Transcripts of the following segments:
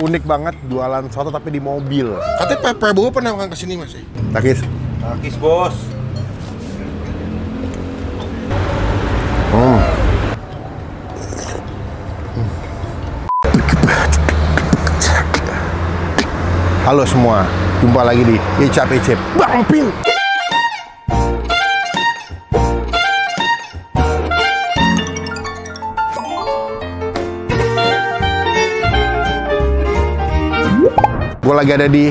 unik banget jualan soto tapi di mobil. Katanya Pak Prabowo pernah makan kesini mas ya? Takis. Takis bos. Halo semua, jumpa lagi di Icap Icip Bang Pin. Gue lagi ada di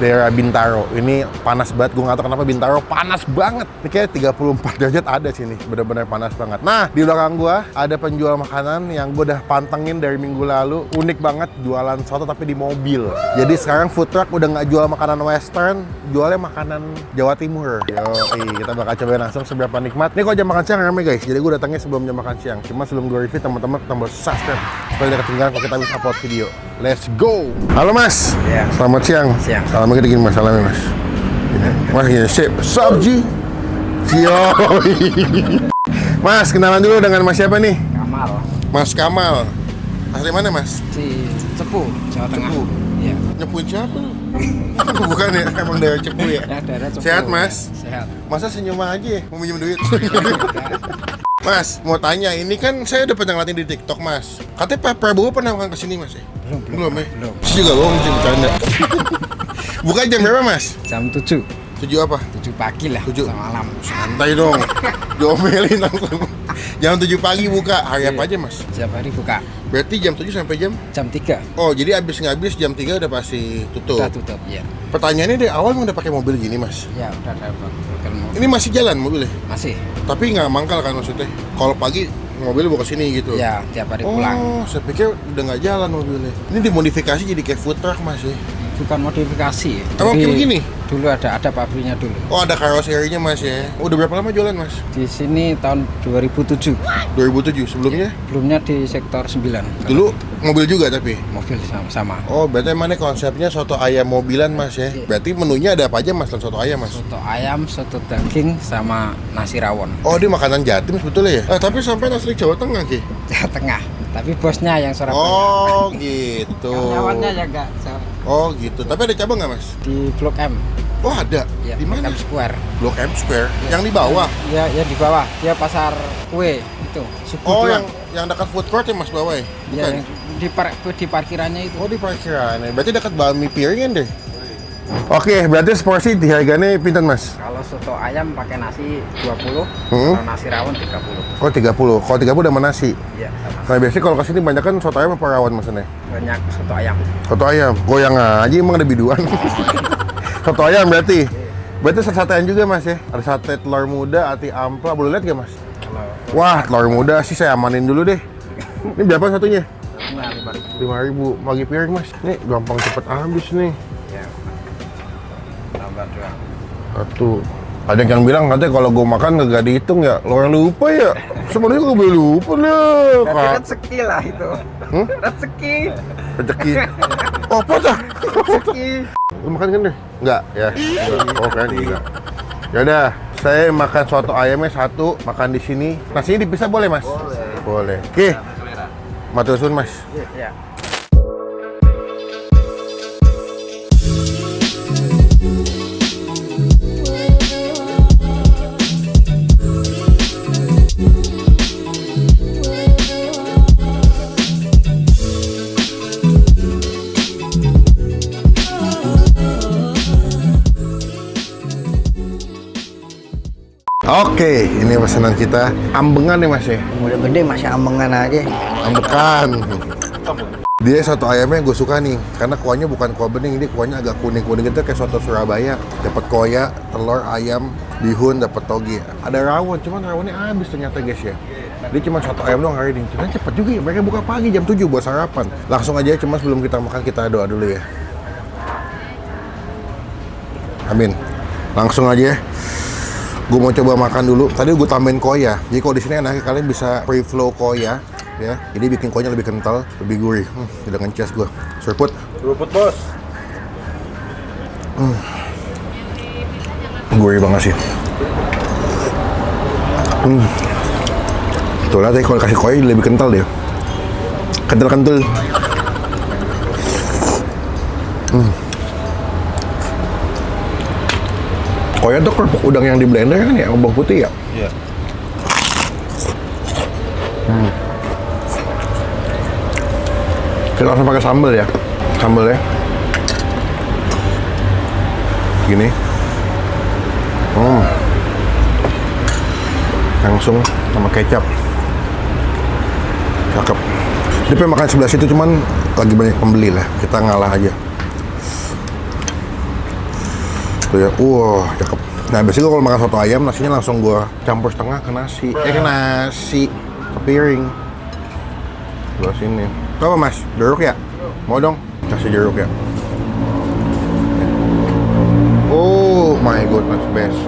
daerah Bintaro. Ini panas banget, gue nggak tahu kenapa Bintaro panas banget. Ini kayak 34 derajat ada sini, bener-bener panas banget. Nah, di belakang gue ada penjual makanan yang gue udah pantengin dari minggu lalu. Unik banget, jualan soto tapi di mobil. Jadi sekarang food truck udah nggak jual makanan western, jualnya makanan Jawa Timur. Kita bakal cobain langsung seberapa nikmat. Ini kalau jam makan siang rame guys, jadi gue datangnya sebelum jam makan siang. Cuma sebelum gue review, teman-teman tombol subscribe supaya tidak ketinggalan kalau kita bisa upload video. Let's go! Halo mas! Ya. Selamat siang. Siang. Salamnya gini mas, salamnya mas. Mas gini, sip, sabji. Mas, kenalan dulu dengan mas siapa nih? Kamal. Mas Kamal. Asli mana mas? Si Cepu, Jawa Tengah. Cepu? Iya. Nyepuin siapa lu? Bukan ya, emang daerah Cepu ya? Ya, daerah Cepu. Sehat mas? Sehat. Masa senyum aja ya? Mau minjem duit? Mas, mau tanya, ini kan saya udah pernah ngeliatin di TikTok mas. Katanya Pak Prabowo pernah makan kesini mas ya? Belum ya? Belum. Saya juga bohong sih, bercanda. Buka jam berapa mas? Jam 7. 7 apa? 7 pagi lah. 7. Sama malam. Santai dong. Diomelin langsung. Jam 7 pagi buka. Hari apa aja mas? Setiap hari buka. Berarti jam 7 sampai jam? Jam 3. Oh, jadi abis ngabis jam 3 udah pasti tutup. Udah tutup, ya. Pertanyaannya dari awal udah pakai mobil gini mas? Ya, udah ada bakal mau. Ini masih jalan mobilnya? Masih. Tapi nggak mangkal kan maksudnya? Kalau pagi mobilnya bawa ke sini gitu? Ya, tiap hari pulang. Oh, saya pikir udah nggak jalan mobilnya. Ini dimodifikasi jadi kayak food truck mas ya? Bukan modifikasi. Emang Jadi, kayak begini? Dulu ada pabriknya dulu. Oh, ada karoserinya mas ya? Udah berapa lama jualan mas? Di sini tahun 2007. 2007, sebelumnya? Belumnya di sektor 9. Dulu mobil juga tapi? Mobil sama. Oh, berarti emang ini konsepnya soto ayam mobilan mas ya? Berarti menunya ada apa aja mas dalam soto ayam mas? Soto ayam, soto daging, sama nasi rawon. Oh, ini makanan Jatim sebetulnya ya? Tapi sampai asli Jawa Tengah Ki? Jawa Tengah. Tapi bosnya yang Surabaya. Oh, gitu. Karyawannya ya enggak. Oh, gitu. Tapi ada cabang nggak mas? Di Blok M. Oh, ada. Ya, Di mana? Blok M Square. Blok M Square. Yang di bawah. Ya di bawah. Dia pasar kue itu. Suku Oh, Duang. yang dekat food court ya mas bawah ya? Ya, Bukan? yang di parkirannya itu. Oh, di parkiran. Berarti dekat Bami Piringan deh. Oke, berarti seporsi di harganya pinten mas? Kalau soto ayam pakai nasi 20, Hmm? kalau nasi rawon 30. Oh 30, kalau 30 udah sama nasi. Iya, sama. Nah biasanya kalau kesini banyak kan soto ayam apa rawon maksudnya? Banyak soto ayam. Soto ayam, goyang aja emang ada biduan. Soto ayam berarti? Berarti satean juga mas ya? Ada sate telur muda, ati ampla, boleh lihat gak mas? Kalau Wah telur muda sih saya amanin dulu deh. Ini berapa satunya? nah, 5.000. 5.000, bagi piring mas. Nih gampang cepet habis nih. Ya. Tambah doang. Satu. Ada yang bilang katanya kalau gue makan gak dihitung ya, lo yang lupa ya. Sebenarnya gue boleh lupa lah. Berarti rezeki lah itu. Hmm? Rezeki. Rezeki. Oh apa dah? Rezeki. Lu makan kan deh? Enggak ya? Enggak. Oh kan enggak. Yaudah, saya makan soto ayamnya satu, makan di sini. Nasinya dipisah boleh mas? Boleh. Oke. Matur suwun mas. Ya. Oke, ini pesanan kita. Ambengan nih mas ya? Udah gede masih ambengan aja. Ambekan. Dia soto ayamnya gue suka nih, karena kuahnya bukan kuah bening, ini kuahnya agak kuning-kuning gitu kayak soto Surabaya. Dapat koya, telur, ayam, bihun, dapat toge. Ada rawon, cuman rawonnya habis ternyata guys ya. Dia cuma soto ayam doang hari ini. Ternyata cepet juga ya, mereka buka pagi jam 7 buat sarapan. Langsung aja, cuma sebelum kita makan kita doa dulu ya. Amin. Langsung aja. Gue mau coba makan dulu. Tadi gue tambahin koya. Jadi kalau di sini enaknya kalian bisa free flow koya, ya. Jadi bikin koya lebih kental, lebih gurih. Udah ngeces gue. Serput. Seruput bos. Gurih banget sih. Tuh lah tadi kalau kasih koya lebih kental dia. Kental-kental. Koya tuh kerupuk udang yang di blender kan ya, bawang putih ya? Iya. Kita langsung pakai sambal ya. Sambal ya. Gini. Langsung sama kecap. Cakep. Dia pengen makan sebelah situ, cuman lagi banyak pembeli lah. Kita ngalah aja. Tuh ya, cakep. Nah, biasanya gue kalau makan soto ayam, nasinya langsung gue campur setengah ke nasi. Ke nasi, ke piring. Sebelah sini. Tuh apa mas? Jeruk ya? Mau dong? Kasih jeruk ya. Oh my goodness, best.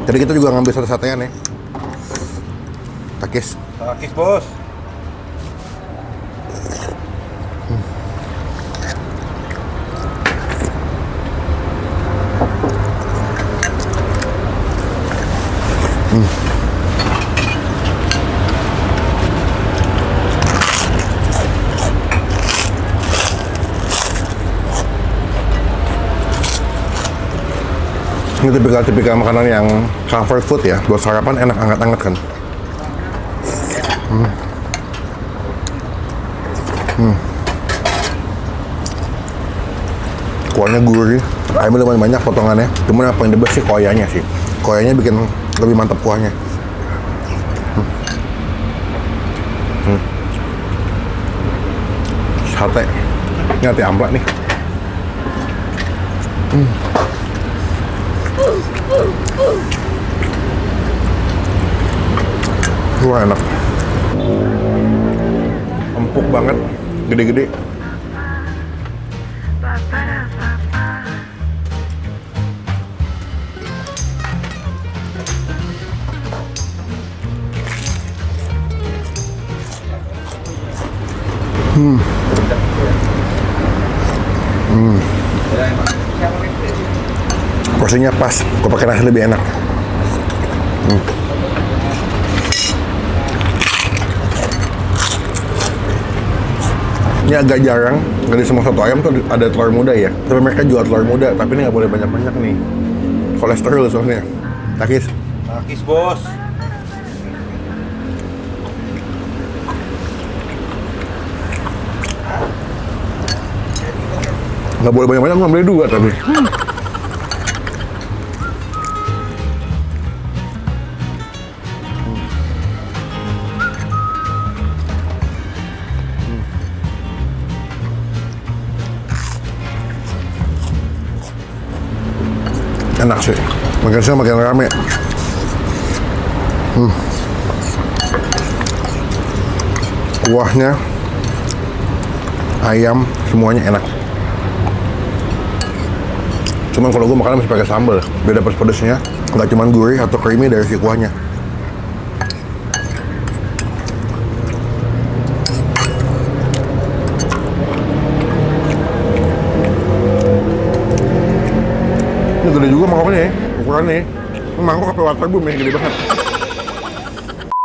Jadi kita juga ngambil sate-satean ya. Takis. Takis bos. Ini tipikal makanan yang comfort food ya. Buat sarapan enak, anget-anget kan. Kuahnya gurih, ayamnya lumayan banyak potongannya. Cuman yang paling the best sih koyanya sih. Koyanya bikin lebih mantap kuahnya. Sate. Ini hati ampla nih. Wah enak. Empuk banget, gede-gede. Porsinya pas, gue pakai nasi lebih enak. Ini agak jarang, nggak di semua soto ayam tuh ada telur muda ya. Tapi mereka jual telur muda, tapi ini nggak boleh banyak-banyak nih. Kolesterol soalnya. Takis. Takis bos. Nggak boleh banyak-banyak, nggak boleh dua tapi. Enak sih, makin siang makin rame. Kuahnya, ayam, semuanya enak. Cuman kalau gue makan masih pakai sambal, beda pedesnya, nggak cuman gurih atau creamy dari si kuahnya. Ini gede juga mangkoknya ya, ukurannya ya. Ini mangkok apa waterboom ya, gede banget.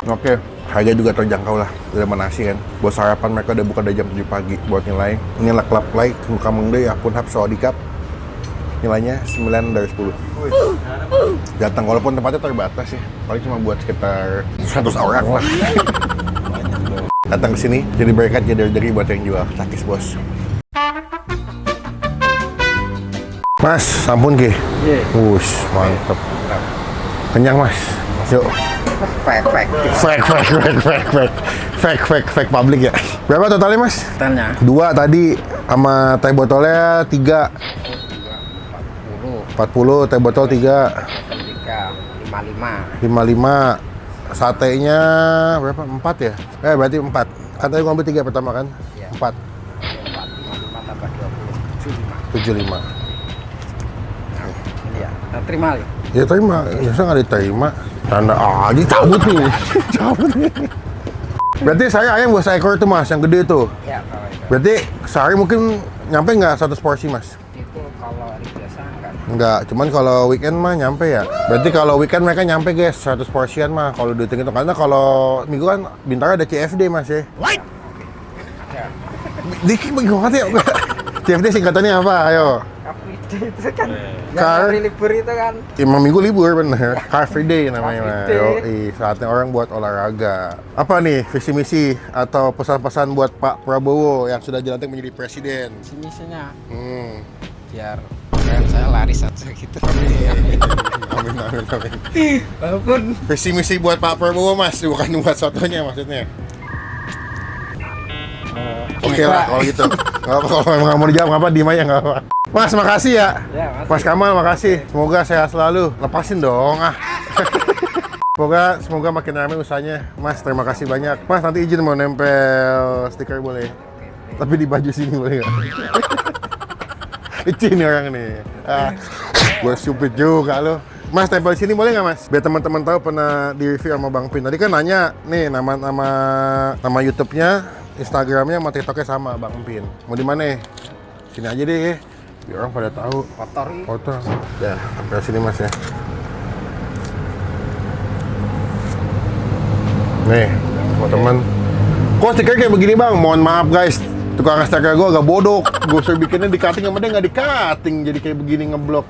Oke, harga juga terjangkau lah, udah sama nasi kan. Buat sarapan mereka udah buka dari jam 7 pagi. Buat nilai, ini lah klub like, muka mengde, akun hap soadikap. Nilainya 9 dari 10. Datang, walaupun tempatnya terbatas ya. Paling cuma buat sekitar 100 orang lah. Datang ke sini, jadi berkat, jadi rezeki buat yang jual. Takis bos. Mas, sampun Ki. Iya. Wush, mantep. Kenyang mas. Yuk. Fake public ya. Berapa totalnya mas? Totalnya 2 tadi, sama teh botolnya 3. 40, teh botol 3. 55. Satenya berapa? 4 ya? Berarti 4. Kan tadi gua ambil 3 pertama kan? 4. 55 tambah 20, 75. Iya, terima ya. Ya terima, biasa nggak diterima. Tanda aja cabut nih. Cabut nih. Berarti saya ayam gak seekor tuh mas, yang gede tuh. Ya, kalau itu. Berarti sehari mungkin nyampe nggak 100 porsi mas? Itu kalau hari biasa enggak. Enggak, cuman kalau weekend mah nyampe ya. Berarti kalau weekend mereka nyampe guys, 100 porsian mah kalau dihitung itu. Karena kalau minggu kan Bintaro ada CFD mas ya. Ya. Dikit banget ya. CFD singkatannya apa? Ayo. Car Free Day itu kan. Car- Yang hari libur itu kan. Emang minggu libur bener. Car Free Day namanya. Car Free Day. Yoi, saatnya orang buat olahraga. Apa nih visi misi atau pesan-pesan buat Pak Prabowo yang sudah dilantik menjadi presiden? Misinya Hmm. biar kan saya lari saja gitu. Amin amin amin. Walaupun Visi misi buat Pak Prabowo mas, bukan buat sotonya maksudnya. Oke lah kalau gitu. Nggak apa kalau emang nggak mau dijawab nggak apa diem aja nggak apa. Mas makasih ya. ya Mas. Mas Kamal makasih. Semoga sehat selalu. Lepasin dong ah. Semoga makin ramai usahanya. Mas terima kasih banyak. Mas nanti izin mau nempel stiker boleh. Tapi di baju sini boleh nggak? Icin nih orang nih. Gue stupid juga lo. Mas tempel sini boleh nggak mas? Biar teman-teman tahu pernah di review sama Bang Pin. Tadi kan nanya nih nama YouTube-nya, Instagramnya, sama TikToknya sama Bang Pin. Mau di mana? Sini aja deh. Biar orang pada tahu. Kotor ini. Foto. Ya, tempel sini mas ya. Nih, buat temen. Kok stiker kayak begini bang? Mohon maaf guys. Tukang stiker gue agak bodoh. Gue suruh bikinnya di cutting sama dia nggak di cutting. Jadi kayak begini ngeblok.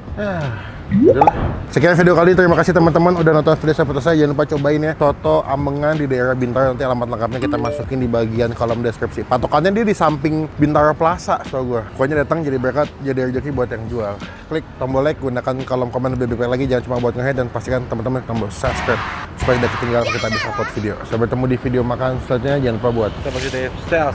Udahlah. Sekian video kali ini. Terima kasih teman-teman udah nonton video sampai selesai. Jangan lupa cobain ya Soto Amengan di daerah Bintaro. Nanti alamat lengkapnya kita masukin di bagian kolom deskripsi. Patokannya dia di samping Bintaro Plaza, setahu gue. Pokoknya datang jadi berkat, jadi rezeki buat yang jual. Klik tombol like, gunakan kolom komen lebih baik lagi. Jangan cuma buat nge-head dan pastikan teman-teman tombol subscribe supaya tidak ketinggalan kita bisa upload video. Sampai bertemu di video makan selanjutnya. Jangan lupa buat Kita masih di style,